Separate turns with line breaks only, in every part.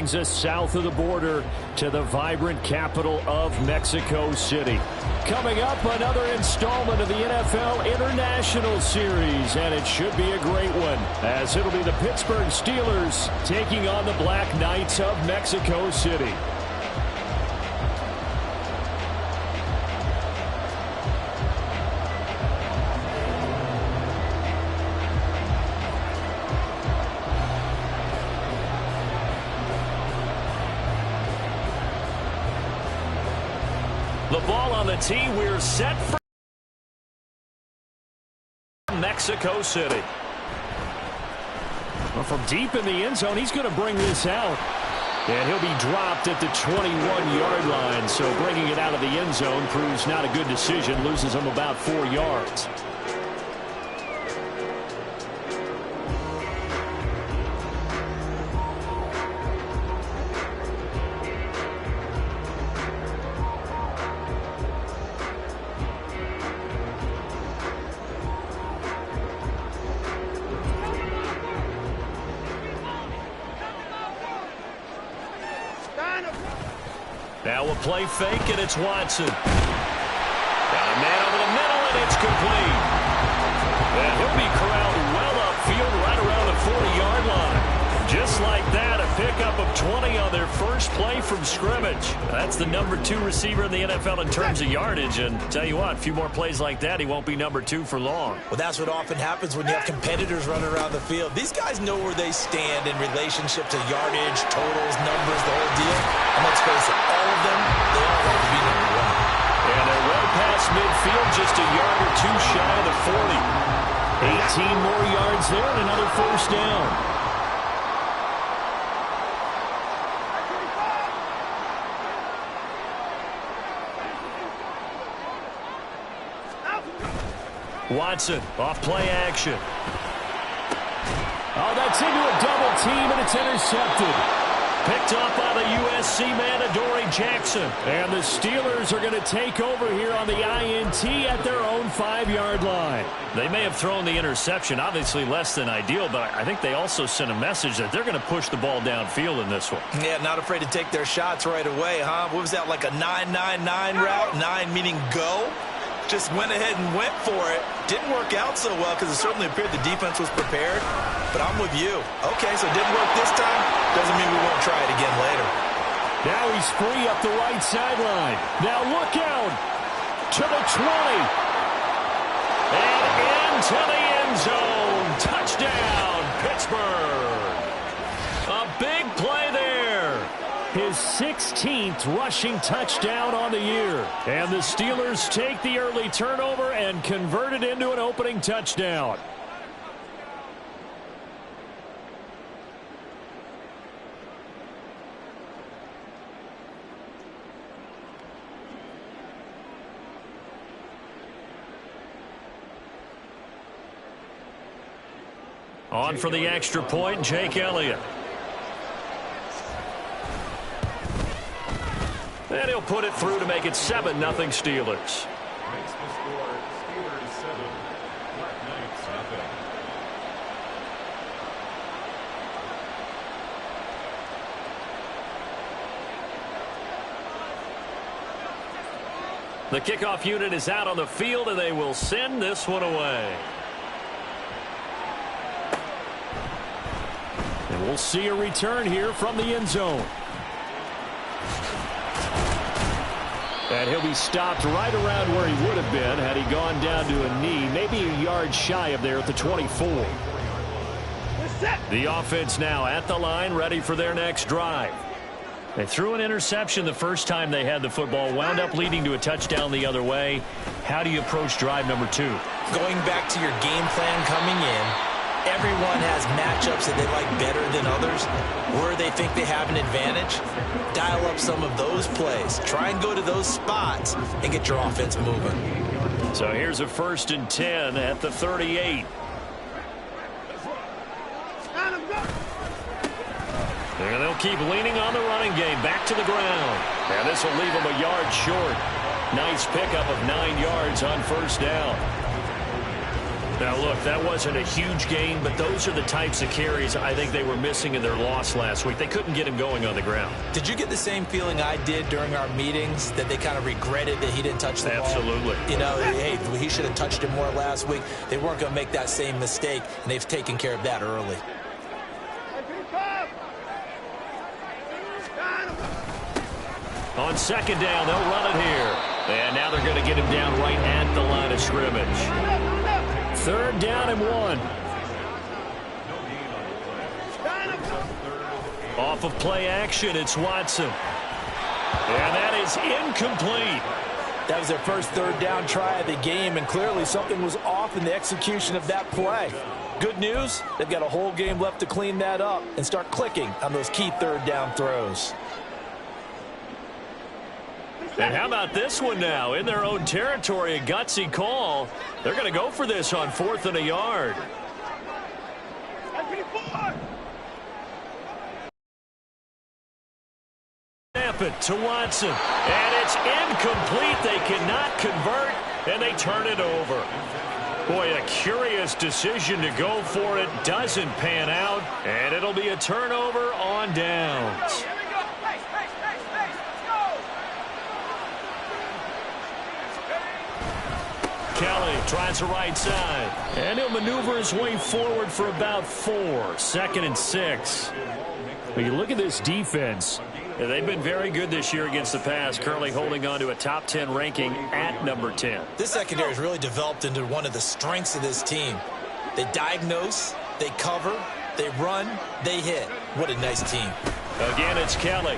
brings us south of the border to the vibrant capital of Mexico City. Coming up, another installment of the NFL International Series, and it should be a great one, as it'll be the Pittsburgh Steelers taking on the Black Knights of Mexico City. The ball on the tee. We're set for Mexico City. Well, from deep in the end zone, he's going to bring this out. And he'll be dropped at the 21-yard line. So bringing it out of the end zone proves not a good decision. Loses him about 4 yards. Now a play fake, and it's Watson. Got a man over the middle, and it's complete. And he'll be corralled well upfield right around the 40-yard line. Just like that, a pickup of 20 on their first play from scrimmage. That's the number 2 receiver in the NFL in terms of yardage. And tell you what, a few more plays like that, he won't be number 2 for long.
Well, that's what often happens when you have competitors running around the field. These guys know where they stand in relationship to yardage, totals, numbers, the whole deal. And let's face it, all of them, they all want to be number 1.
And they're well past midfield, just a yard or 2 shy of the 40. 18 more yards there and another first down. Watson, off play action. Oh, that's into a double team, and it's intercepted. Picked up by the USC man, Adoree Jackson. And the Steelers are going to take over here on the INT at their own 5-yard line. They may have thrown the interception, obviously less than ideal, but I think they also sent a message that they're going to push the ball downfield in this one.
Yeah, not afraid to take their shots right away, huh? What was that, like a 9-9-9 route? 9 meaning go? Just went ahead and went for it. Didn't work out so well because it certainly appeared the defense was prepared. But I'm with you. Okay, so it didn't work this time. Doesn't mean we won't try it again later.
Now he's free up the right sideline. Now look out to the 20. And into the end zone. Touchdown, Pittsburgh. A big play there. His 16th rushing touchdown on the year. And the Steelers take the early turnover and convert it into an opening touchdown. On for the extra point, Jake Elliott. And he'll put it through to make it 7-0 Steelers.
Makes the score Steelers 7, Black Knights nothing.
The kickoff unit is out on the field, and they will send this one away. And we'll see a return here from the end zone. And he'll be stopped right around where he would have been had he gone down to a knee, maybe a yard shy of there at the 24. The offense now at the line, ready for their next drive. They threw an interception the first time they had the football, wound up leading to a touchdown the other way. How do you approach drive number 2?
Going back to your game plan coming in, everyone has matchups that they like better than others, where they think they have an advantage. Dial up some of those plays. Try and go to those spots and get your offense moving.
So here's a 1st and 10 at the 38. And they'll keep leaning on the running game. Back to the ground. And this will leave them a yard short. Nice pickup of 9 yards on first down. Now, look, that wasn't a huge gain, but those are the types of carries I think they were missing in their loss last week. They couldn't get him going on the ground.
Did you get the same feeling I did during our meetings, that they kind of regretted that he didn't touch the ball?
Absolutely.
You know, hey, he should have touched it more last week. They weren't going to make that same mistake, and they've taken care of that early.
On second down, they'll run it here. And now they're going to get him down right at the line of scrimmage. Third down and 1. Off of play action, it's Watson. And that is incomplete.
That was their first third down try of the game, and clearly something was off in the execution of that play. Good news, they've got a whole game left to clean that up and start clicking on those key third down throws.
And how about this one now? In their own territory, a gutsy call. They're going to go for this on 4th and a yard. Snap it to Watson. And it's incomplete. They cannot convert, and they turn it over. Boy, a curious decision to go for it. Doesn't pan out, and it'll be a turnover on downs. Kelly tries the right side, and he'll maneuver his way forward for about 4. 2nd and 6. When you look at this defense, they've been very good this year against the pass, currently holding on to a top 10 ranking at number 10.
This secondary has really developed into one of the strengths of this team. They diagnose, they cover, they run, they hit. What a nice team.
Again, it's Kelly.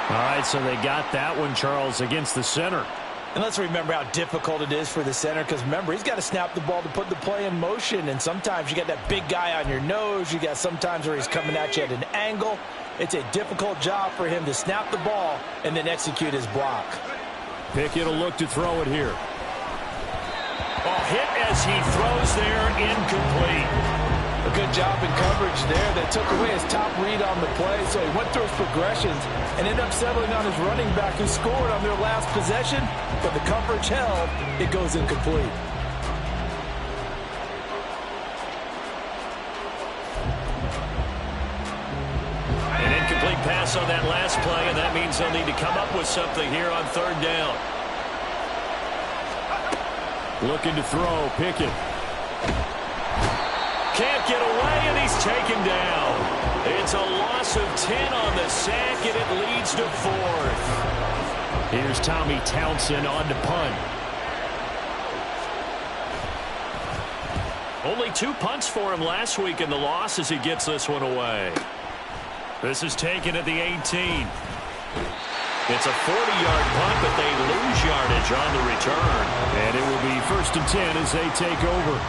All right, so they got that one, Charles, against the center.
And let's remember how difficult it is for the center, because remember, he's got to snap the ball to put the play in motion, and sometimes you got that big guy on your nose. You got sometimes where he's coming at you at an angle. It's a difficult job for him to snap the ball and then execute his block.
Pickett will look to throw it here. Oh, hit as he throws there, incomplete.
A good job in coverage there. They took away his top read on the play, so he went through his progressions and ended up settling on his running back who scored on their last possession, but the coverage held. It goes incomplete.
An incomplete pass on that last play, and that means they'll need to come up with something here on 3rd down. Looking to throw, Pickett. Can't get away, and he's taken down. It's a loss of 10 on the sack, and it leads to 4th. Here's Tommy Townsend on to punt. Only 2 punts for him last week in the loss as he gets this one away. This is taken at the 18. It's a 40-yard punt, but they lose yardage on the return. And it will be 1st and 10 as they take over.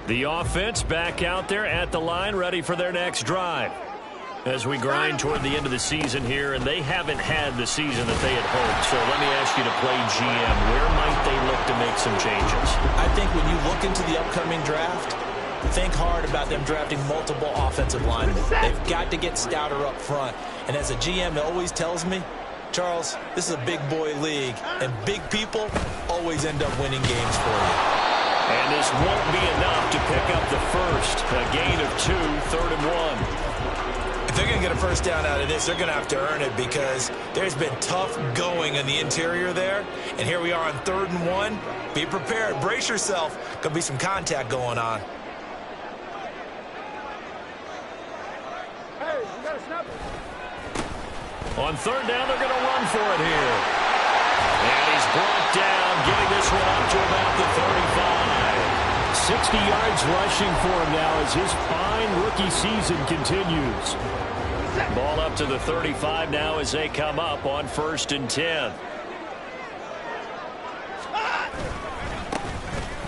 The offense back out there at the line, ready for their next drive. As we grind toward the end of the season here, and they haven't had the season that they had hoped. So let me ask you to play GM. Where might they look to make some changes?
I think when you look into the upcoming draft, think hard about them drafting multiple offensive linemen. They've got to get stouter up front. And as a GM, it always tells me, Charles, this is a big boy league, and big people always end up winning games for you.
And this won't be enough to pick up the first. A gain of 2, 3rd and 1.
If they're going to get a first down out of this, they're going to have to earn it, because there's been tough going in the interior there. And here we are on 3rd and 1. Be prepared. Brace yourself. Could be some contact going on.
Hey, you got to snap it.
On 3rd down, they're going to run for it here. And he's brought down, getting this one up to about the 35. 60 yards rushing for him now as his fine rookie season continues. Ball up to the 35 now as they come up on 1st and 10.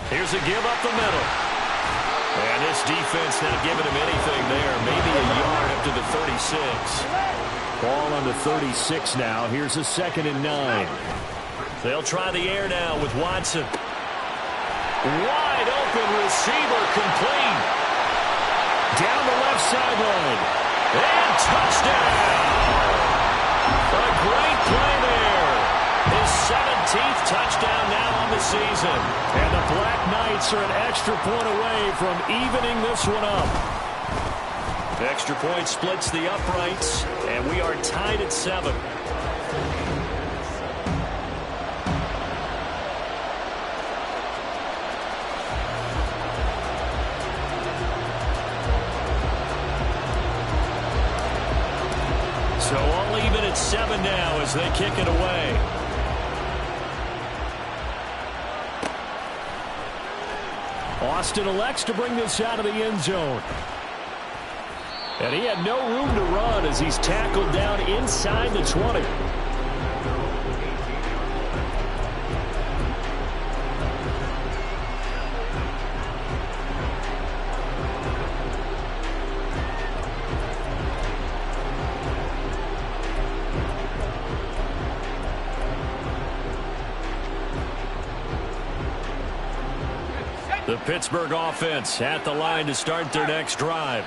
Here's a give up the middle. And this defense not giving him anything there. Maybe a yard up to the 36. Ball on the 36 now. Here's a 2nd and 9. They'll try the air now with Watson. Wide open receiver, complete. Down the left left sideline. And touchdown! A great play there. His 17th touchdown now on the season. And the Black Knights are an extra point away from evening this one up. Extra point splits the uprights, and we are tied at 7. So all even at 7 now as they kick it away. Austin elects to bring this out of the end zone. And he had no room to run as he's tackled down inside the 20. The Pittsburgh offense at the line to start their next drive.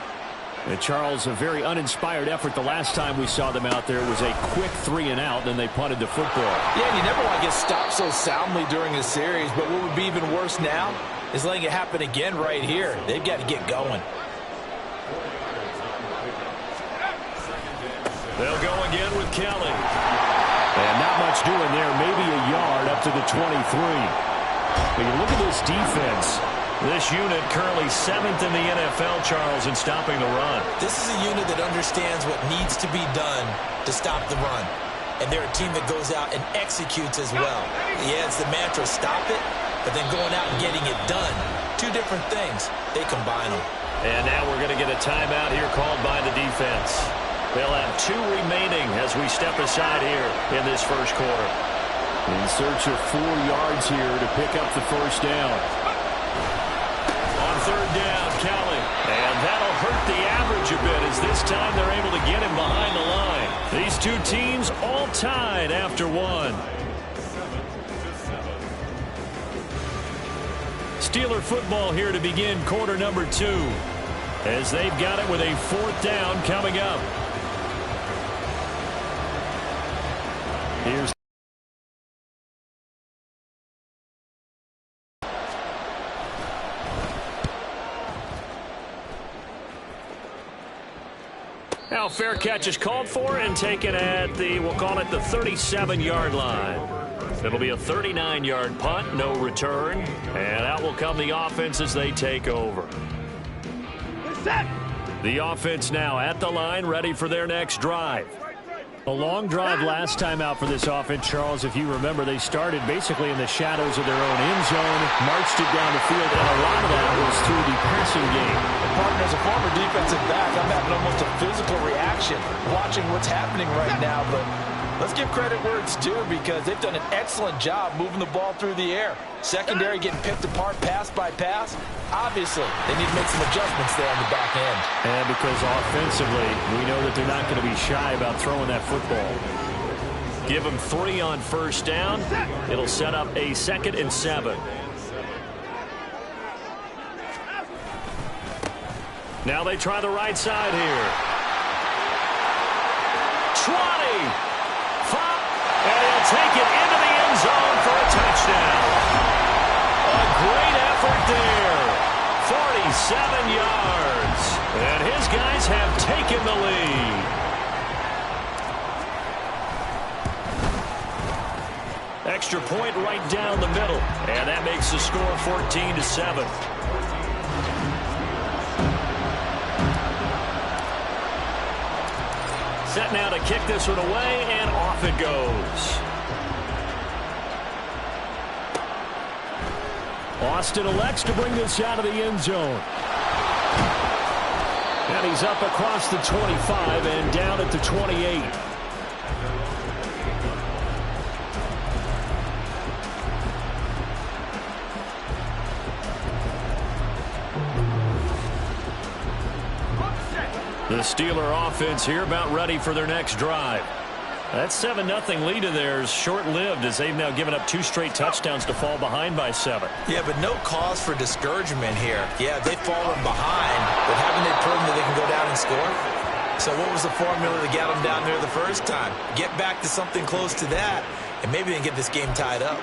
And Charles, a very uninspired effort the last time we saw them out there. It was a quick 3-and-out, then they punted the football.
Yeah, and you never want to get stopped so soundly during a series, but what would be even worse now is letting it happen again right here. They've got to get going.
They'll go again with Kelly. And not much doing there, maybe a yard up to the 23. But you look at this defense. This unit currently 7th in the NFL, Charles, in stopping the run.
This is a unit that understands what needs to be done to stop the run. And they're a team that goes out and executes as well. Yeah, it's the mantra, stop it, but then going out and getting it done. Two different things. They combine them.
And now we're going to get a timeout here called by the defense. They'll have 2 remaining as we step aside here in this first quarter. In search of 4 yards here to pick up the first down. On 3rd down, Kelly. And that'll hurt the average a bit as this time they're able to get him behind the line. These two teams all tied after 1. Steeler football here to begin quarter number 2. As they've got it with a 4th down coming up. Here's now, fair catch is called for and taken at the, we'll call it the 37-yard line. It'll be a 39-yard punt, no return. And out will come the offense as they take over. The offense now at the line, ready for their next drive. A long drive last time out for this offense, Charles. If you remember, they started basically in the shadows of their own end zone, marched it down the field, and a lot of that was through the passing game.
Partner, as a former defensive back, I'm having almost a physical reaction watching what's happening right now, but let's give credit where it's due because they've done an excellent job moving the ball through the air. Secondary getting picked apart pass by pass. Obviously, they need to make some adjustments there on the back end.
And because offensively, we know that they're not going to be shy about throwing that football. Give them 3 on 1st down. It'll set up a 2nd and 7. Now they try the right side here. 20. 5. And he'll take it into the end zone for a touchdown. A great effort there. 47 yards. And his guys have taken the lead. Extra point right down the middle. And that makes the score 14-7. Set now to kick this one away, and off it goes. Austin elects to bring this out of the end zone. And he's up across the 25 and down at the 28. The Steeler offense here about ready for their next drive. That 7-0 lead of theirs short-lived as they've now given up 2 straight touchdowns to fall behind by 7.
Yeah, but no cause for discouragement here. Yeah, they've fallen behind, but haven't they proven that they can go down and score? So what was the formula to get them down there the first time? Get back to something close to that, and maybe they can get this game tied up.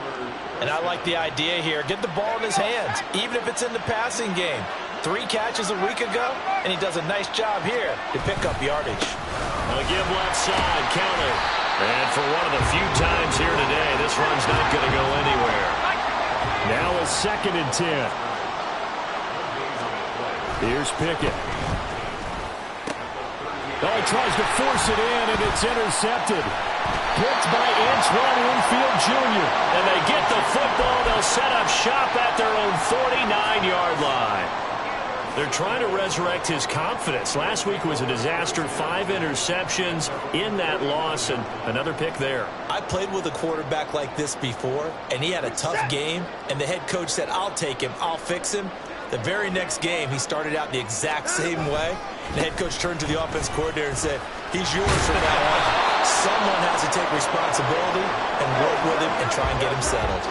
And I like the idea here. Get the ball in his hands, even if it's in the passing game. 3 catches a week ago, and he does a nice job here to pick up yardage.
A give left side, counted. And for one of the few times here today, this run's not going to go anywhere. Now a 2nd and 10. Here's Pickett. Oh, he tries to force it in, and it's intercepted. Picked by Antoine Winfield Jr. And they get the football. They'll set up shop at their own 49-yard line. They're trying to resurrect his confidence. Last week was a disaster. 5 interceptions in that loss, and another pick there.
I played with a quarterback like this before, and he had a tough game, and the head coach said, I'll take him, I'll fix him. The very next game, he started out the exact same way. The head coach turned to the offense coordinator and said, he's yours from now on. Someone has to take responsibility and work with him and try and get him settled.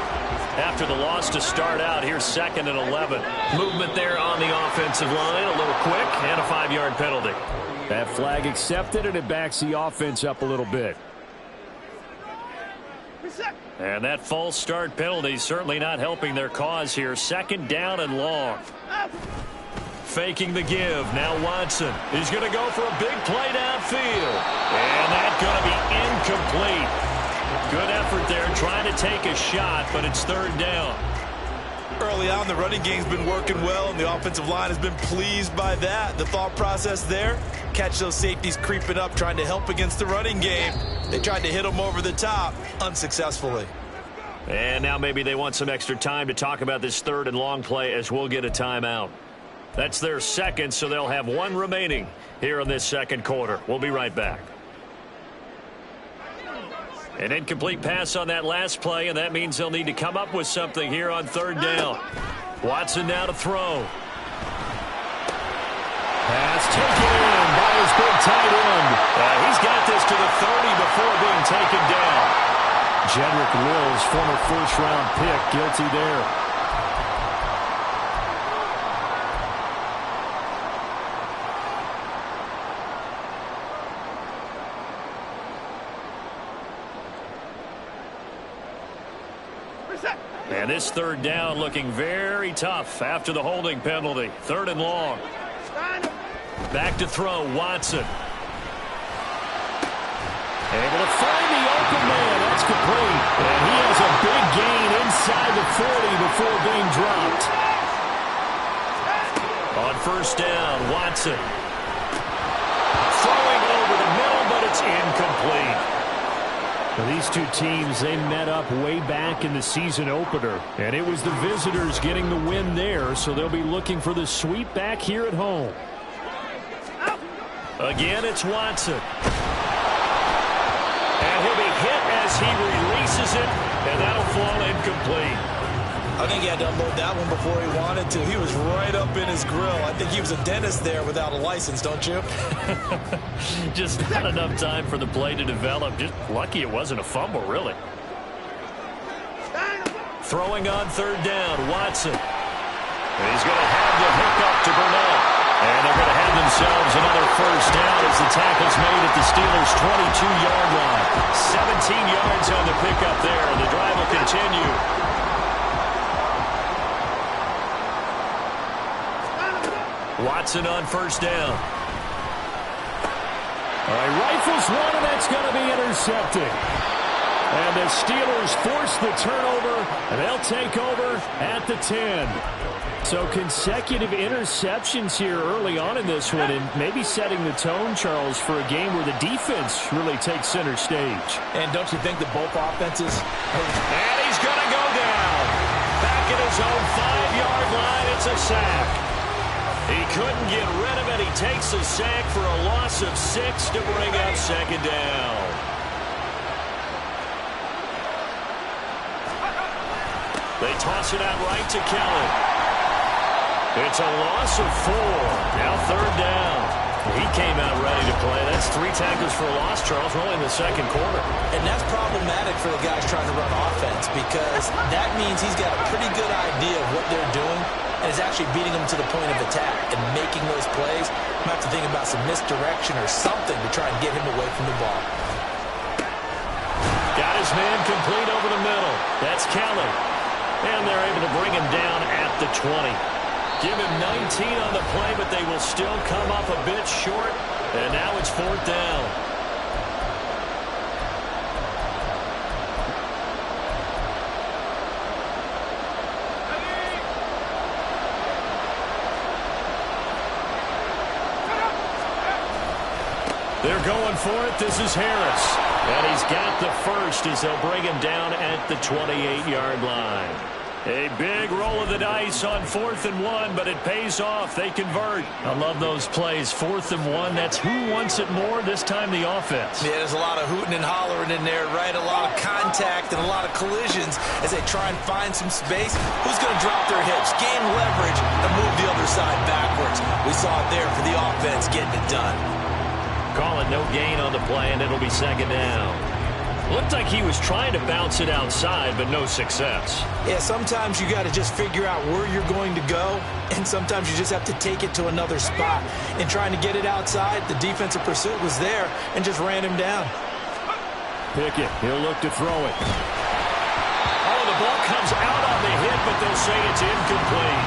After the loss to start out, here's 2nd and 11. Movement there on the offensive line, a little quick, and a 5-yard penalty. That flag accepted, and it backs the offense up a little bit. And that false start penalty certainly not helping their cause here. 2nd down and long. Faking the give. Now Watson. He's going to go for a big play downfield. And that's going to be incomplete. Good effort there trying to take a shot, but it's 3rd down.
Early on, the running game's been working well, and the offensive line has been pleased by that. The thought process there, catch those safeties creeping up, trying to help against the running game. They tried to hit them over the top, unsuccessfully.
And now maybe they want some extra time to talk about this 3rd and long play as we'll get a timeout. That's their 2nd, so they'll have 1 remaining here in this 2nd quarter. We'll be right back. An incomplete pass on that last play, and that means they'll need to come up with something here on 3rd down. Watson now to throw. Pass taken in by his big tight end. He's got this to the 30 before being taken down. Jedrick Wills, former 1st-round pick, guilty there. And this 3rd down looking very tough after the holding penalty. 3rd and long. Back to throw, Watson. Able to find the open man. That's complete. And he has a big gain inside the 40 before being dropped. On 1st down, Watson. Throwing over the middle, but it's incomplete. Now, these two teams, they met up way back in the season opener, and it was the visitors getting the win there, so they'll be looking for the sweep back here at home. Again, it's Watson. And he'll be hit as he releases it, and that'll fall incomplete.
I think he had to unload that one before he wanted to. He was right up in his grill. I think he was a dentist there without a license, don't you?
Just not enough time for the play to develop. Just lucky it wasn't a fumble, really. Throwing on 3rd down, Watson. And he's going to have the hook up to Burnett. And they're going to have themselves another 1st down as the tackle's made at the Steelers' 22-yard line. 17 yards on the pickup there, and the drive will continue. Watson on 1st down. All right, rifles one, and that's going to be intercepted. And the Steelers force the turnover, and they'll take over at the 10. So consecutive interceptions here early on in this one, and maybe setting the tone, Charles, for a game where the defense really takes center stage.
And don't you think that both offenses...
And he's going to go down. Back at his own 5-yard line, it's a sack. He couldn't get rid of it. He takes a sack for a loss of 6 to bring up 2nd down. They toss it out right to Kelly. It's a loss of 4. Now 3rd down. He came out ready to play. That's 3 tackles for a loss, Charles. We're only in the second quarter.
And that's problematic for the guys trying to run offense because that means he's got a pretty good idea of what they're doing and is actually beating them to the point of attack and making those plays. Might have to think about some misdirection or something to try and get him away from the ball.
Got his man complete over the middle. That's Kelly. And they're able to bring him down at the 20. Give him 19 on the play, but they will still come up a bit short. And now it's 4th down. They're going for it. This is Harris. And he's got the first as they'll bring him down at the 28-yard line. A big roll of the dice on 4th and 1, but it pays off. They convert. I love those plays. 4th and 1, that's who wants it more, this time the offense.
Yeah, there's a lot of hooting and hollering in there, right? A lot of contact and a lot of collisions as they try and find some space. Who's going to drop their hips, gain leverage, and move the other side backwards? We saw it there for the offense getting it done.
Call it no gain on the play, and it'll be 2nd down. Looked like he was trying to bounce it outside, but no success.
Yeah, sometimes you got to just figure out where you're going to go, and sometimes you just have to take it to another spot. In trying to get it outside, the defensive pursuit was there and just ran him down.
Pickett, he'll look to throw it. Oh, the ball comes out on the hit, but they'll say it's incomplete.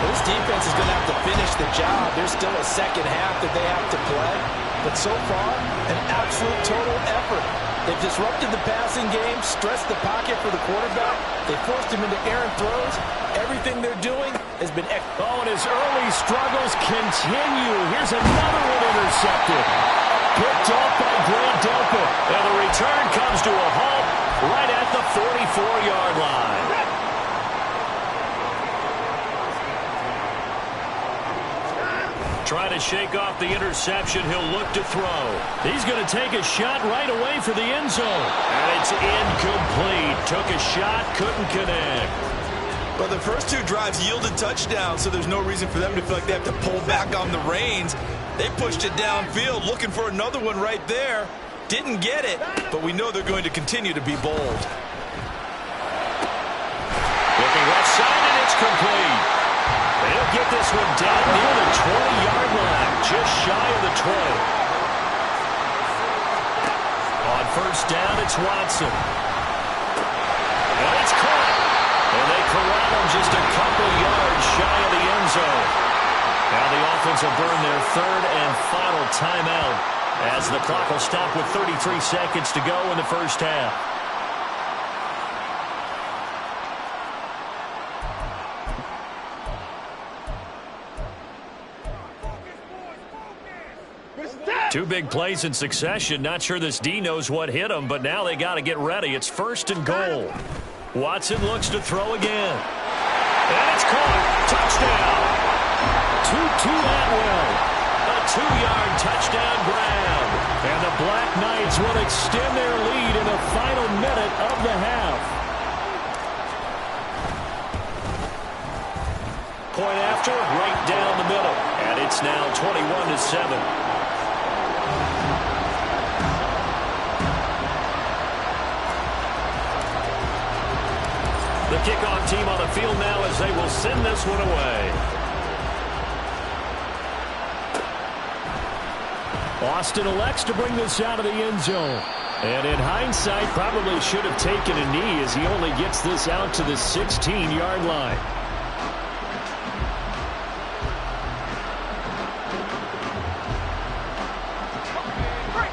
This defense is going to have to finish the job. There's still a second half that they have to play. But so far, an absolute total effort. They've disrupted the passing game, stressed the pocket for the quarterback. They forced him into errant throws. Everything they're doing has been excellent.
Oh, and his early struggles continue. Here's another one intercepted. Picked off by Grant Delpit. And the return comes to a halt right at the 44-yard line. Trying to shake off the interception. He'll look to throw. He's going to take a shot right away for the end zone. And it's incomplete. Took a shot, couldn't connect.
Well, the first 2 drives yielded touchdowns, so there's no reason for them to feel like they have to pull back on the reins. They pushed it downfield, looking for another one right there. Didn't get it, but we know they're going to continue to be bold.
Looking left side, and it's complete. They'll get this one down near the 20-yard line, just shy of the 20. On 1st down, it's Watson. And it's caught. And they corral him just a couple yards shy of the end zone. Now the offense will burn their 3rd and final timeout as the clock will stop with 33 seconds to go in the first half. Two big plays in succession. Not sure this D knows what hit him, but now they got to get ready. It's 1st and goal. Watson looks to throw again. And it's caught. Touchdown. To Atwell. A 2-yard touchdown grab. And the Black Knights will extend their lead in the final minute of the half. Point after, right down the middle. And it's now 21-7. The kickoff team on the field now as they will send this one away. Austin elects to bring this out of the end zone. And in hindsight, probably should have taken a knee as he only gets this out to the 16-yard line.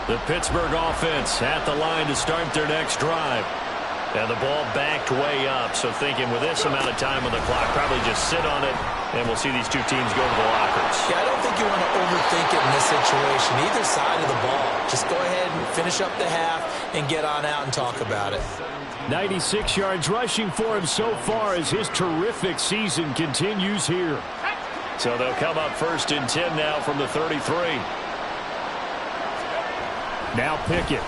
The Pittsburgh offense at the line to start their next drive. And the ball backed way up, so thinking with this amount of time on the clock, probably just sit on it, and we'll see these two teams go to the lockers.
Yeah, I don't think you want to overthink it in this situation, either side of the ball. Just go ahead and finish up the half and get on out and talk about it.
96 yards rushing for him so far as his terrific season continues here. So they'll come up 1st and 10 now from the 33. Now Pickett.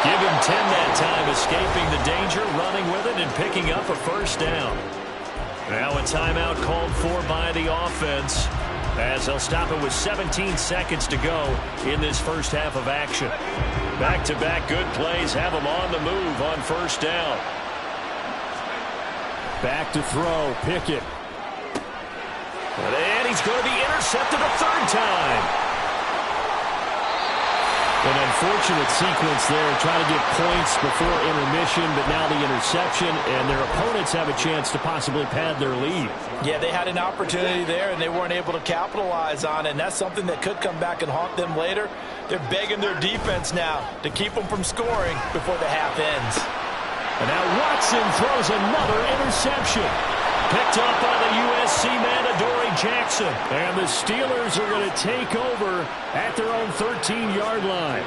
Give him 10 that time, escaping the danger, running with it, and picking up a 1st down. Now a timeout called for by the offense, as they'll stop it with 17 seconds to go in this first half of action. Back-to-back good plays have them on the move on first down.
Back to throw, Pickett.
And he's going to be intercepted a third time.
An unfortunate sequence there, trying to get points before intermission, but now the interception, and their opponents have a chance to possibly pad their lead.
Yeah, they had an opportunity there, and they weren't able to capitalize on it, and that's something that could come back and haunt them later. They're begging their defense now to keep them from scoring before the half ends.
And now Watson throws another interception.
Picked up by the USC man, Adoree Jackson.
And the Steelers are going to take over at their own 13-yard line.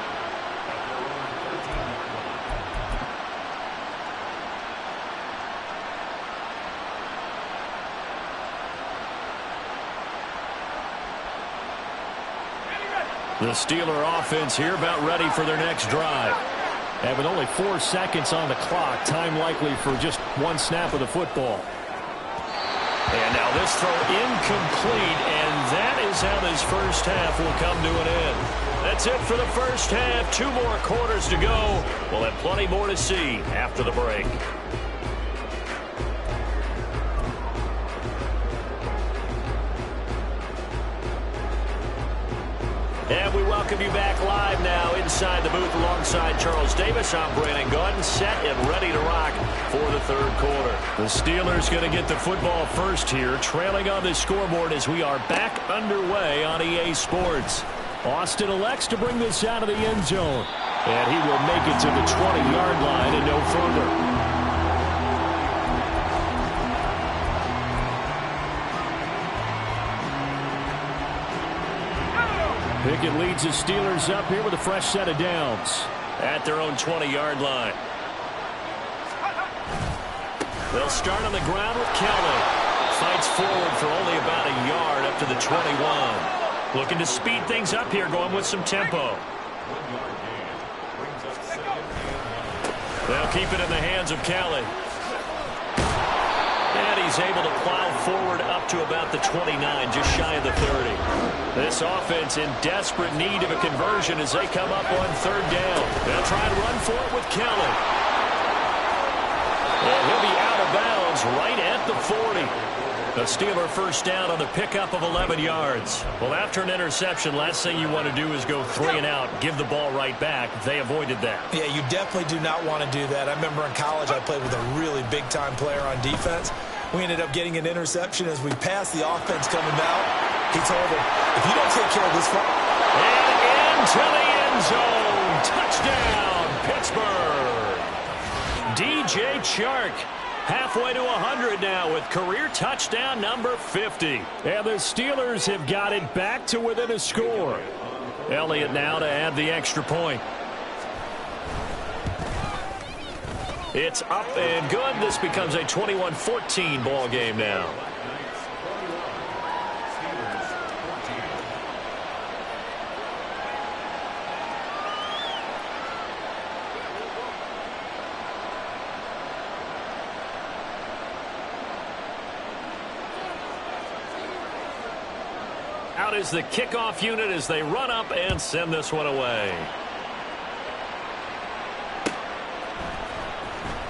The Steeler offense here about ready for their next drive.
And with only 4 seconds on the clock, time likely for just one snap of the football.
And now this throw incomplete, and that is how this first half will come to an end. That's it for the first half. 2 more quarters to go. We'll have plenty more to see after the break. And we welcome you back live now inside the booth alongside Charles Davis. I'm Brandon Gaudin, set and ready to rock for the third quarter. The Steelers going to get the football first here, trailing on the scoreboard as we are back underway on EA Sports.
Austin elects to bring this out of the end zone, and he will make it to the 20-yard line and no further. Pickett leads the Steelers up here with a fresh set of downs.
At their own 20-yard line. They'll start on the ground with Kelly. Fights forward for only about a yard up to the 21. Looking to speed things up here, going with some tempo. They'll keep it in the hands of Kelly. And he's able to plow forward up to about the 29, just shy of the 30. This offense in desperate need of a conversion as they come up on third down. They'll try and run for it with Kelly. And he'll be out of bounds right at the 40. A Steeler first down on the pickup of 11 yards. Well, after an interception, last thing you want to do is go 3 and out, give the ball right back. They avoided that.
Yeah, you definitely do not want to do that. I remember in college I played with a really big-time player on defense. We ended up getting an interception as we passed the offense coming out. He told him, if you don't take care of this one.
And into the end zone. Touchdown, Pittsburgh. DJ Chark. Halfway to 100 now with career touchdown number 50.
And the Steelers have got it back to within a score.
Elliott now to add the extra point. It's up and good. This becomes a 21-14 ball game now. Out is the kickoff unit as they run up and send this one away.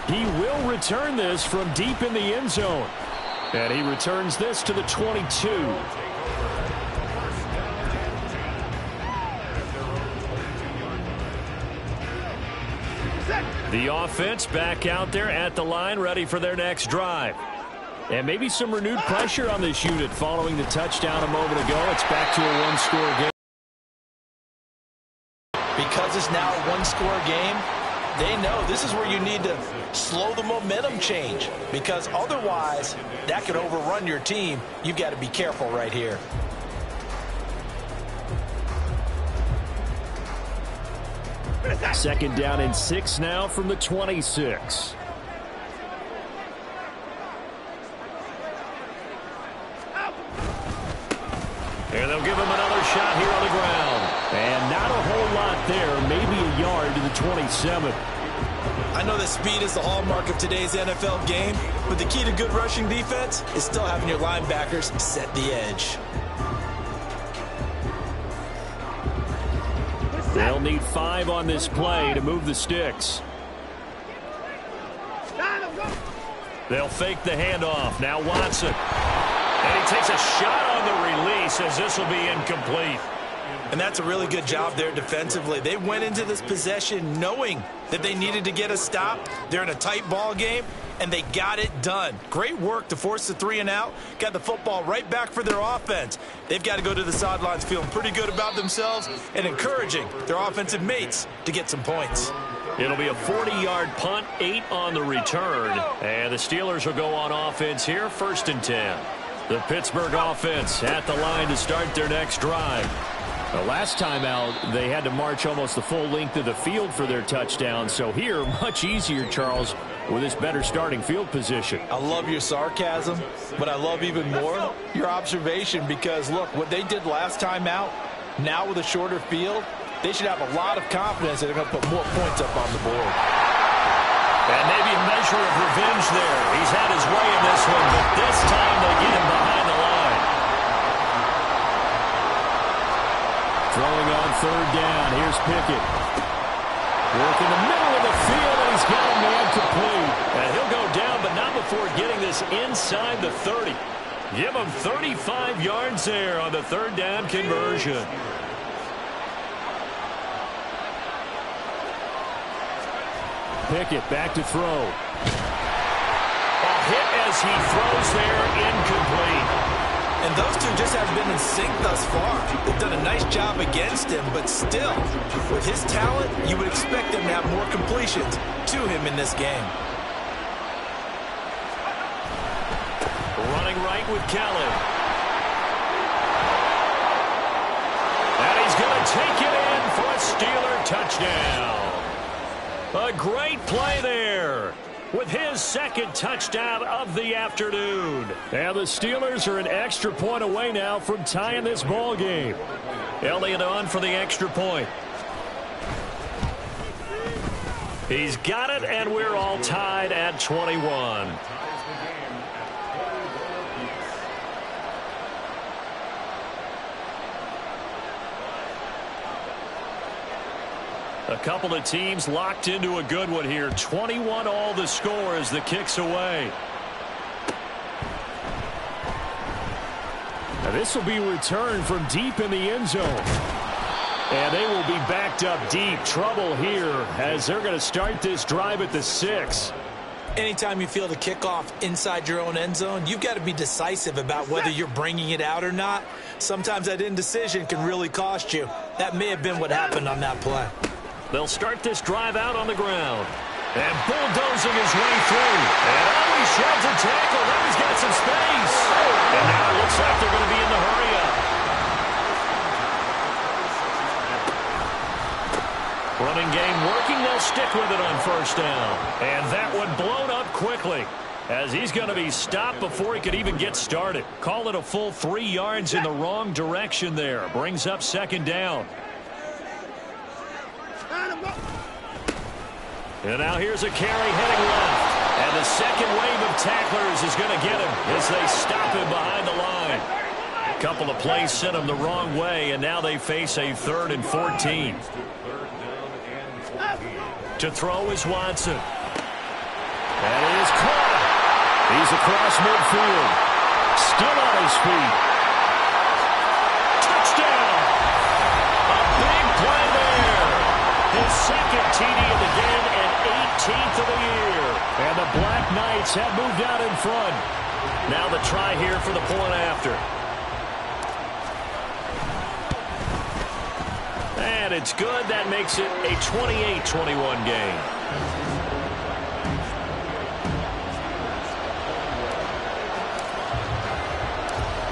He will return this from deep in the end zone. And he returns this to the 22.
The offense back out there at the line, ready for their next drive.
And maybe some renewed pressure on this unit following the touchdown a moment ago. It's back to a one-score game.
Because it's now a one-score game, they know this is where you need to slow the momentum change. Because otherwise, that could overrun your team. You've got to be careful right here.
Second down and 6 now from the 26.
And they'll give him another shot here on the ground.
And not a whole lot there, maybe a yard to the 27.
I know that speed is the hallmark of today's NFL game, but the key to good rushing defense is still having your linebackers set the edge.
They'll need 5 on this play to move the sticks. They'll fake the handoff. Now Watson. And he takes a shot on the release as this will be incomplete.
And that's a really good job there defensively. They went into this possession knowing that they needed to get a stop. They're in a tight ball game, and they got it done. Great work to force the 3 and out. Got the football right back for their offense. They've got to go to the sidelines feeling pretty good about themselves and encouraging their offensive mates to get some points.
It'll be a 40-yard punt, 8 on the return. And the Steelers will go on offense here, 1st and 10. The Pittsburgh offense at the line to start their next drive.
The last time out, they had to march almost the full length of the field for their touchdown. So here, much easier, Charles, with this better starting field position.
I love your sarcasm, but I love even more your observation because, look, what they did last time out, now with a shorter field, they should have a lot of confidence that they're going to put more points up on the board.
And maybe a measure of revenge there. He's had his way in this one, but this time they get him behind the line.
Throwing on 3rd down. Here's Pickett. Work in the middle of the field, and he's got a man complete.
And he'll go down, but not before getting this inside the 30. Give him 35 yards there on the 3rd down conversion.
Pickett back to throw.
A hit as he throws there, incomplete.
And those two just haven't been in sync thus far. They've done a nice job against him, but still, with his talent, you would expect them to have more completions to him in this game.
Running right with Kelly. And he's going to take it in for a Steeler touchdown. A great play there with his 2nd touchdown of the afternoon.
And the Steelers are an extra point away now from tying this ball game.
Elliott on for the extra point. He's got it, and we're all tied at 21. A couple of teams locked into a good one here. 21 all the score as the kick's away.
Now this will be returned from deep in the end zone. And they will be backed up deep. Trouble here as they're going to start this drive at the 6.
Anytime you feel the kickoff inside your own end zone, you've got to be decisive about whether you're bringing it out or not. Sometimes that indecision can really cost you. That may have been what happened on that play.
They'll start this drive out on the ground. And bulldozing his way through. And he sheds a tackle. Now he's got some space. And now it looks like they're going to be in the hurry-up. Running game working. They'll stick with it on 1st down. And that one blown up quickly as he's going to be stopped before he could even get started. Call it a full 3 yards in the wrong direction there. Brings up 2nd down. And now here's a carry heading left. And the second wave of tacklers is going to get him as they stop him behind the line. A couple of plays sent him the wrong way, and now they face a 3rd and 14. To throw is Watson.
That is caught. He's across midfield. Still on his feet.
Touchdown! A big play there. His 2nd TD of the game and 18th of the year.
And the Black Knights have moved out in front.
Now the try here for the point after. And it's good. That makes it a 28-21 game.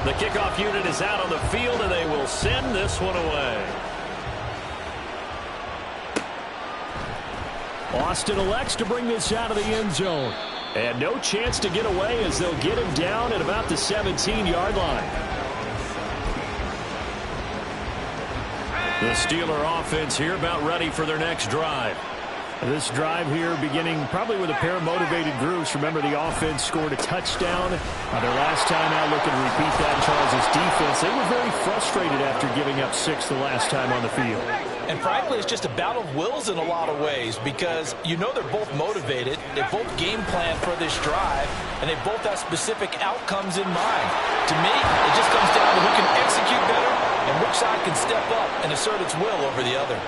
The kickoff unit is out on the field, and they will send this one away.
Austin elects to bring this out of the end zone. And no chance to get away as they'll get him down at about the 17-yard line.
The Steeler offense here about ready for their next drive.
This drive here beginning probably with a pair of motivated groups. Remember, the offense scored a touchdown. Their last time out, looking to repeat that. Charles' defense, they were very frustrated after giving up 6 the last time on the field.
And frankly, it's just a battle of wills in a lot of ways because you know they're both motivated. They both game plan for this drive, and they both have specific outcomes in mind. To me, it just comes down to who can execute better and which side can step up and assert its will over the other.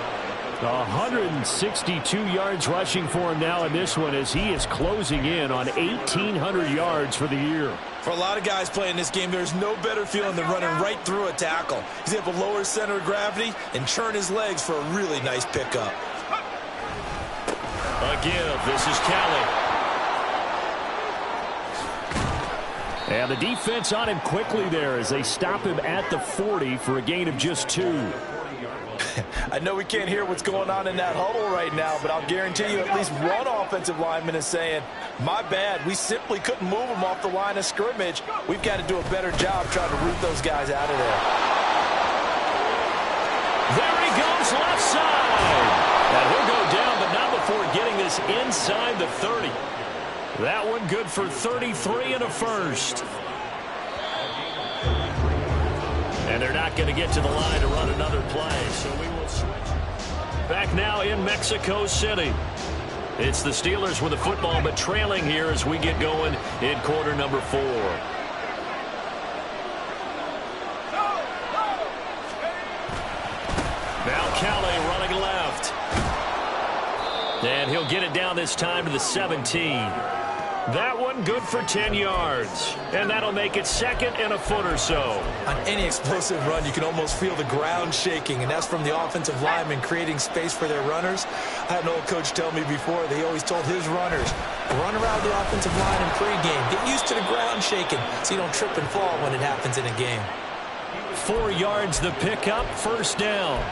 162 yards rushing for him now in this one as he is closing in on 1,800 yards for the year.
For a lot of guys playing this game, there's no better feeling than running right through a tackle. He's able to lower his center of gravity and churn his legs for a really nice pickup.
A give. This is Kelly.
And the defense on him quickly there as they stop him at the 40 for a gain of just 2.
I know we can't hear what's going on in that huddle right now, but I'll guarantee you at least one offensive lineman is saying, my bad, we simply couldn't move them off the line of scrimmage. We've got to do a better job trying to root those guys out of there.
There he goes, left side. And he'll go down, but not before getting this inside the 30.
That one good for 33 and a first.
And they're not going to get to the line to run another play, so we will switch. Back now in Mexico City. It's the Steelers with the football, but trailing here as we get going in quarter number 4. Now Kelly running left. And he'll get it down this time to the 17. That one good for 10 yards. And that'll make it second and a foot or so.
On any explosive run, you can almost feel the ground shaking, and that's from the offensive linemen creating space for their runners. I had an old coach tell me before, they always told his runners, run around the offensive line in pregame. Get used to the ground shaking so you don't trip and fall when it happens in a game.
4 yards the pickup, first down.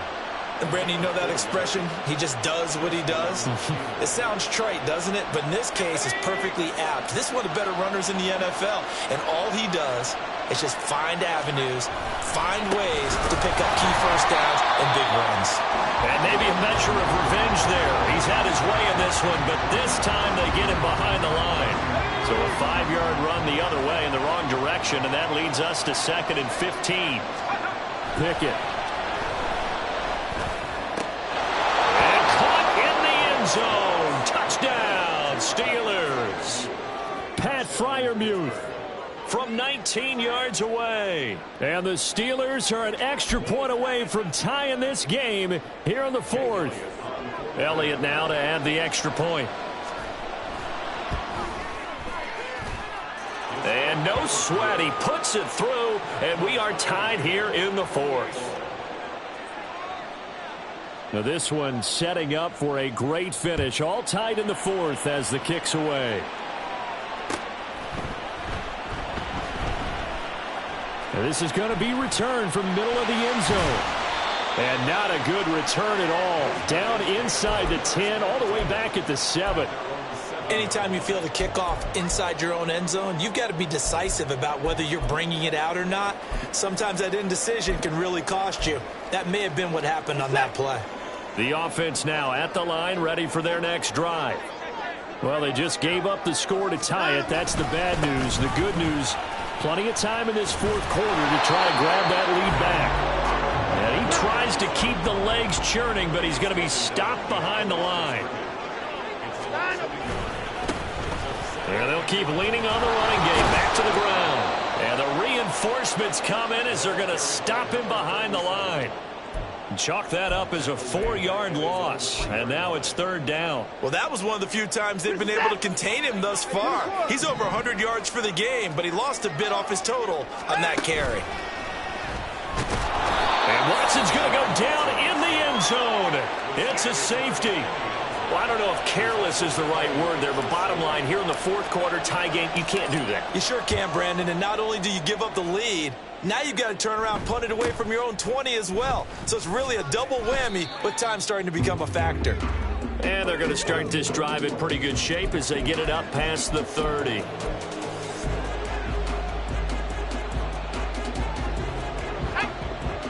And Brandon, you know that expression, he just does what he does? It sounds trite, doesn't it? But in this case, it's perfectly apt. This is one of the better runners in the NFL, and all he does is just find avenues, find ways to pick up key first downs and big runs.
And maybe a measure of revenge there. He's had his way in this one, but this time they get him behind the line. So a 5-yard run the other way in the wrong direction, and that leads us to second and 15.
Pickett.
Zone. Touchdown, Steelers.
Pat Freiermuth
from 19 yards away.
And the Steelers are an extra point away from tying this game here in the 4th.
Elliott now to add the extra point. And no sweat. He puts it through, and we are tied here in the 4th.
Now this one setting up for a great finish. All tied in the 4th as the kick's away. Now this is going to be returned from the middle of the end zone. And not a good return at all. Down inside the 10, all the way back at the 7.
Anytime you feel the kickoff inside your own end zone, you've got to be decisive about whether you're bringing it out or not. Sometimes that indecision can really cost you. That may have been what happened on that play.
The offense now at the line, ready for their next drive. Well, they just gave up the score to tie it. That's the bad news. The good news, plenty of time in this 4th quarter to try to grab that lead back. And he tries to keep the legs churning, but he's going to be stopped behind the line.
And they'll keep leaning on the running game back to the ground. And the reinforcements come in as they're going to stop him behind the line. Chalk that up as a 4-yard loss, and now it's 3rd down.
Well, that was one of the few times they've been able to contain him thus far. He's over 100 yards for the game, but he lost a bit off his total on that carry.
And Watson's going to go down in the end zone. It's a safety. Well, I don't know if careless is the right word there, but bottom line, here in the 4th quarter tie game, you can't do that.
You sure can, Brandon, and not only do you give up the lead, now you've got to turn around and punt it away from your own 20 as well. So it's really a double whammy with time starting to become a factor.
And they're going to start this drive in pretty good shape as they get it up past the 30.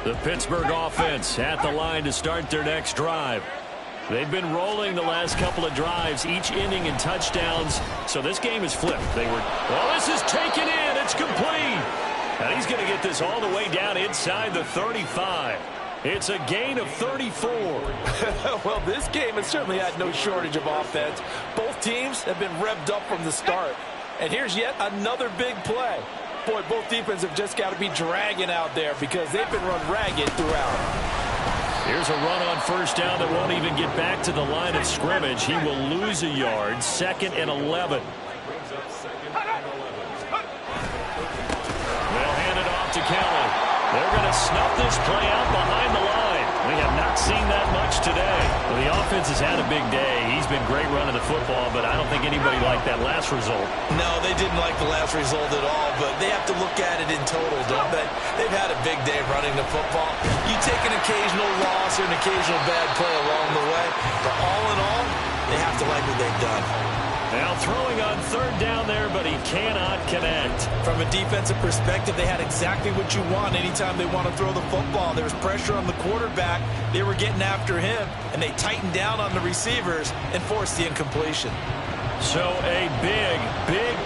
The Pittsburgh offense at the line to start their next drive.
They've been rolling the last couple of drives, each inning in touchdowns. So this game is flipped. This is taken in. It's complete. And he's going to get this all the way down inside the 35. It's a gain of 34.
Well, this game has certainly had no shortage of offense. Both teams have been revved up from the start. And here's yet another big play. Boy, both defenses have just got to be dragging out there because they've been run ragged throughout.
Here's a run on first down that won't even get back to the line of scrimmage. He will lose a yard. 2nd and 11. They'll hand it off to Kelly. They're going to snuff this play out behind the line. We have not seen that much today. Well, the offense has had a big day. He's been great running the football, but I don't think anybody liked that last result.
No, they didn't like the last result at all, but they have to look at it in total, don't they? They've had a big day running the football. You take an occasional loss or an occasional bad play along the way, but all in all, they have to like what they've done.
Now throwing on 3rd down there, but he cannot connect.
From a defensive perspective, they had exactly what you want anytime they want to throw the football. There was pressure on the quarterback. They were getting after him, and they tightened down on the receivers and forced the incompletion.
So a big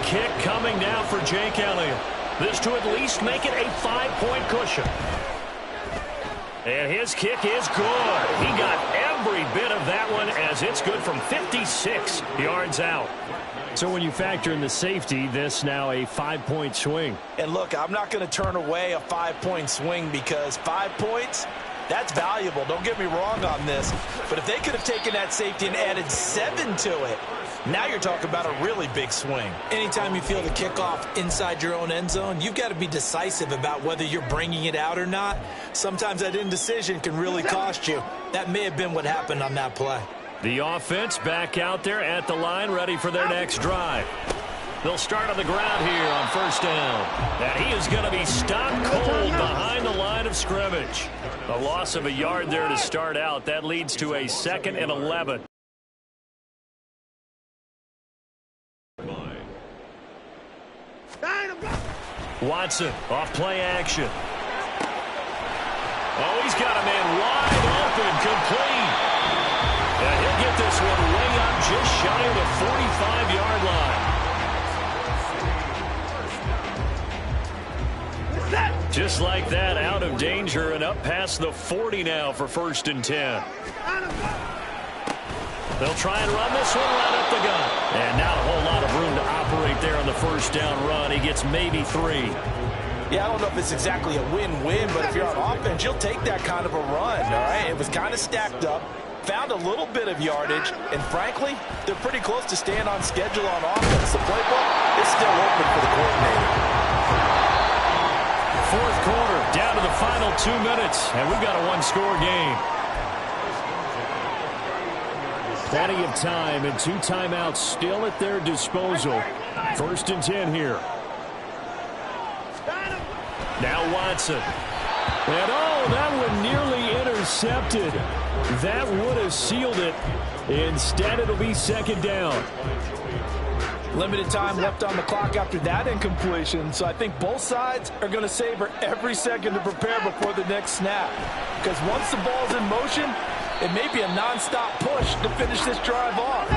kick coming now for Jake Elliott. This to at least make it a 5-point cushion. And his kick is good. He got every bit of that one as it's good from 56 yards out. So when you factor in the safety, this now a 5-point swing.
And look, I'm not going to turn away a 5-point swing because 5 points, that's valuable. Don't get me wrong on this. But if they could have taken that safety and added 7 to it, now you're talking about a really big swing. Anytime you feel the kickoff inside your own end zone, you've got to be decisive about whether you're bringing it out or not. Sometimes that indecision can really cost you. That may have been what happened on that play.
The offense back out there at the line, ready for their next drive. They'll start on the ground here on 1st down. And he is going to be stopped cold behind the line of scrimmage. A loss of a yard there to start out. That leads to a 2nd and 11. Watson off play action. Oh, he's got a man wide open, complete. And he'll get this one way up just shy of the 45-yard line. Just like that, out of danger and up past the 40 now for 1st and 10. They'll try and run this one right up the gut. And not a whole lot of room to operate there on the 1st down run. He gets maybe 3.
Yeah, I don't know if it's exactly a win-win, but if you're on offense, you'll take that kind of a run, all right? It was kind of stacked up, found a little bit of yardage, and frankly, they're pretty close to staying on schedule on offense. The playbook is still open for the coordinator.
4th quarter, down to the final 2 minutes, and we've got a 1-score game. Plenty of time and 2 timeouts still at their disposal. 1st and 10 here. Now Watson. And that one nearly intercepted. That would have sealed it. Instead, it'll be 2nd down.
Limited time left on the clock after that incompletion, so I think both sides are going to savor every second to prepare before the next snap. Because once the ball's in motion, it may be a nonstop push to finish this drive off.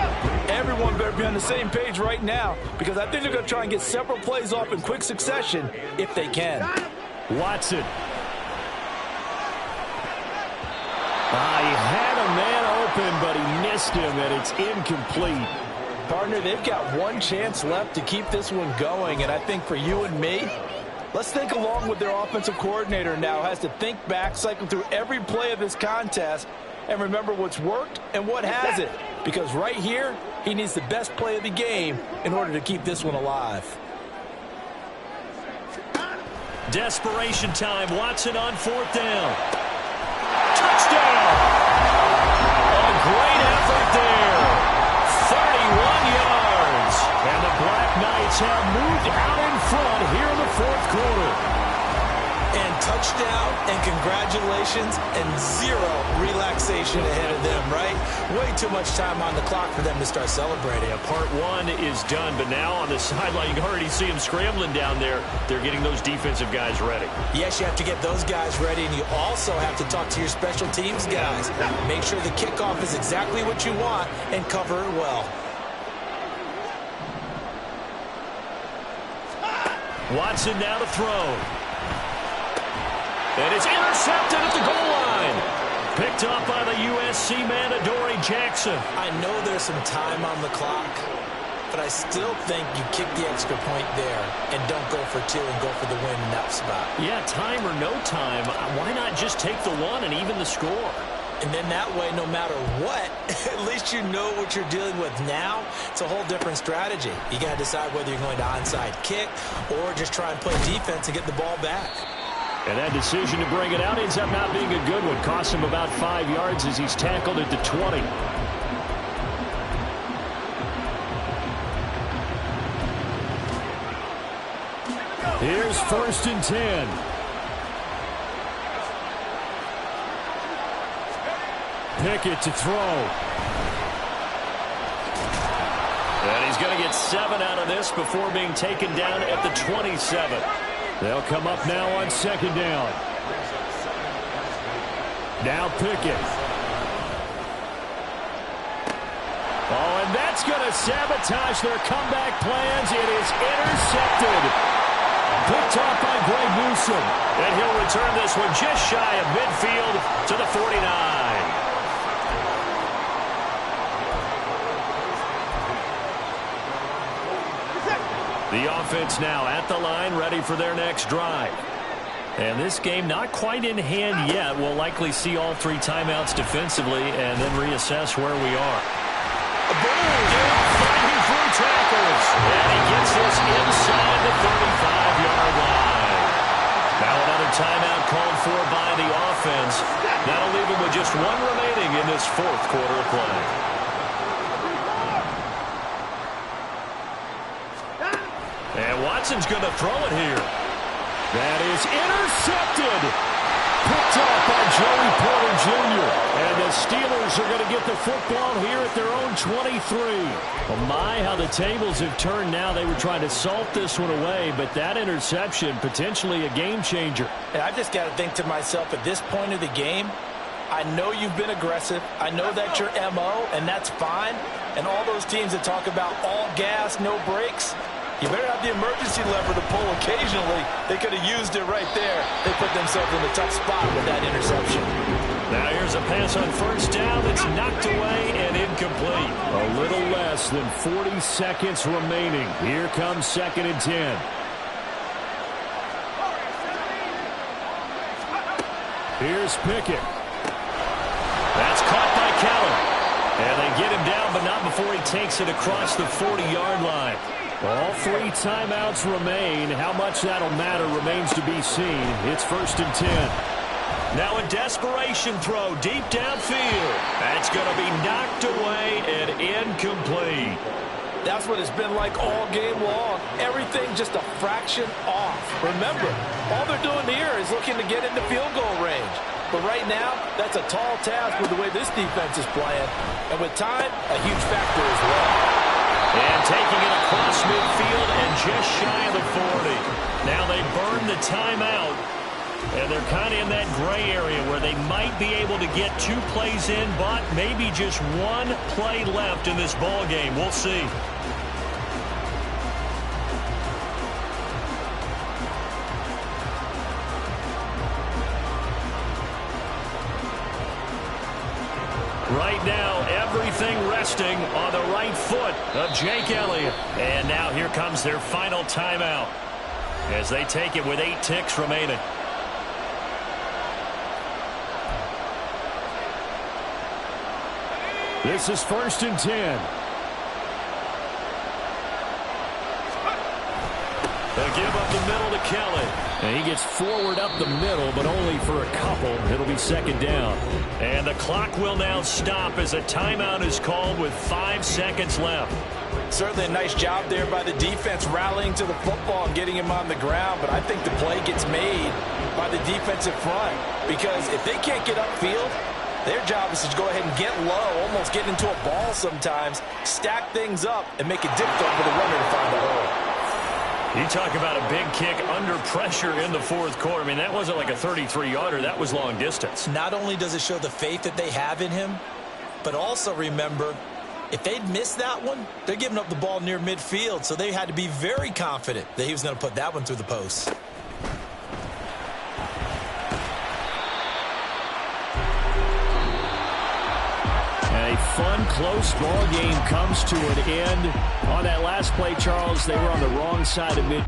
Everyone better be on the same page right now because I think they're going to try and get several plays off in quick succession if they can.
Watson. He had a man open, but he missed him, and it's incomplete.
Partner, they've got one chance left to keep this one going, and I think for you and me, let's think along with their offensive coordinator now. Has to think back, cycle through every play of this contest, and remember what's worked and what hasn't. Because right here, he needs the best play of the game in order to keep this one alive.
Desperation time. Watson on 4th down. Touchdown! A great effort there. 31 yards. And the Black Knights have moved out in front here in the 4th quarter.
And touchdown and congratulations and zero relaxation ahead of them, right? Way too much time on the clock for them to start celebrating.
Yeah, part one is done, but now on the sideline, you can already see them scrambling down there. They're getting those defensive guys ready.
Yes, you have to get those guys ready, and you also have to talk to your special teams guys. Make sure the kickoff is exactly what you want and cover it well.
Watson now to throw. And it's intercepted at the goal line. Picked up by the USC man, Adoree Jackson.
I know there's some time on the clock, but I still think you kick the extra point there and don't go for two and go for the win in that spot.
Yeah, time or no time, why not just take the one and even the score?
And then that way, no matter what, at least you know what you're dealing with now. It's a whole different strategy. You got to decide whether you're going to onside kick or just try and play defense and get the ball back.
And that decision to bring it out ends up not being a good one. Cost him about 5 yards as he's tackled at the 20. Here's 1st and 10. Pickett to throw. And he's going to get 7 out of this before being taken down at the 27. They'll come up now on 2nd down. Now Pickett. Oh, and that's going to sabotage their comeback plans. It is intercepted. Picked off by Greg Newsome. And he'll return this one just shy of midfield to the 49. The offense now at the line, ready for their next drive. And this game not quite in hand yet. We'll likely see all 3 timeouts defensively and then reassess where we are. Fighting through tackles. And he gets this inside the 35-yard line. Now another timeout called for by the offense. That'll leave him with just 1 remaining in this 4th quarter of play. And Watson's going to throw it here. That is intercepted. Picked off by Joey Porter Jr. And the Steelers are going to get the football here at their own 23. Well, my, how the tables have turned now. They were trying to salt this one away, but that interception, potentially a game changer.
And I just got to think to myself, at this point of the game, I know you've been aggressive. I know that's your MO, and that's fine. And all those teams that talk about all gas, no brakes, you better have the emergency lever to pull occasionally. They could have used it right there. They put themselves in a tough spot with that interception.
Now here's a pass on 1st down. It's knocked away and incomplete. A little less than 40 seconds remaining. Here comes 2nd and 10. Here's Pickett. That's caught by Keller. And they get him down, but not before he takes it across the 40-yard line. All 3 timeouts remain. How much that'll matter remains to be seen. It's 1st and 10. Now a desperation throw deep downfield. That's going to be knocked away and incomplete.
That's what it's been like all game long. Everything just a fraction off. Remember, all they're doing here is looking to get into field goal range. But right now, that's a tall task with the way this defense is playing. And with time, a huge factor as well.
And taking it across midfield and just shy of the 40. Now they burn the timeout. And they're kind of in that gray area where they might be able to get 2 plays in, but maybe just 1 play left in this ball game. We'll see. Right now, everything resting on the right foot of Jake Elliott. And now here comes their final timeout as they take it with 8 ticks remaining. This is 1st and 10. They'll give up the middle to Kelly. And he gets forward up the middle, but only for a couple. It'll be second down.
And the clock will now stop as a timeout is called with 5 seconds left.
Certainly a nice job there by the defense rallying to the football and getting him on the ground, but I think the play gets made by the defensive front because if they can't get upfield, their job is to go ahead and get low, almost get into a ball sometimes, stack things up, and make it difficult for the runner to find the hole.
You talk about a big kick under pressure in the fourth quarter. I mean, that wasn't like a 33-yarder. That was long distance.
Not only does it show the faith that they have in him, but also remember, if they'd missed that one, they're giving up the ball near midfield, so they had to be very confident that he was going to put that one through the post.
A fun, close ball game comes to an end. On that last play, Charles, they were on the wrong side of mid.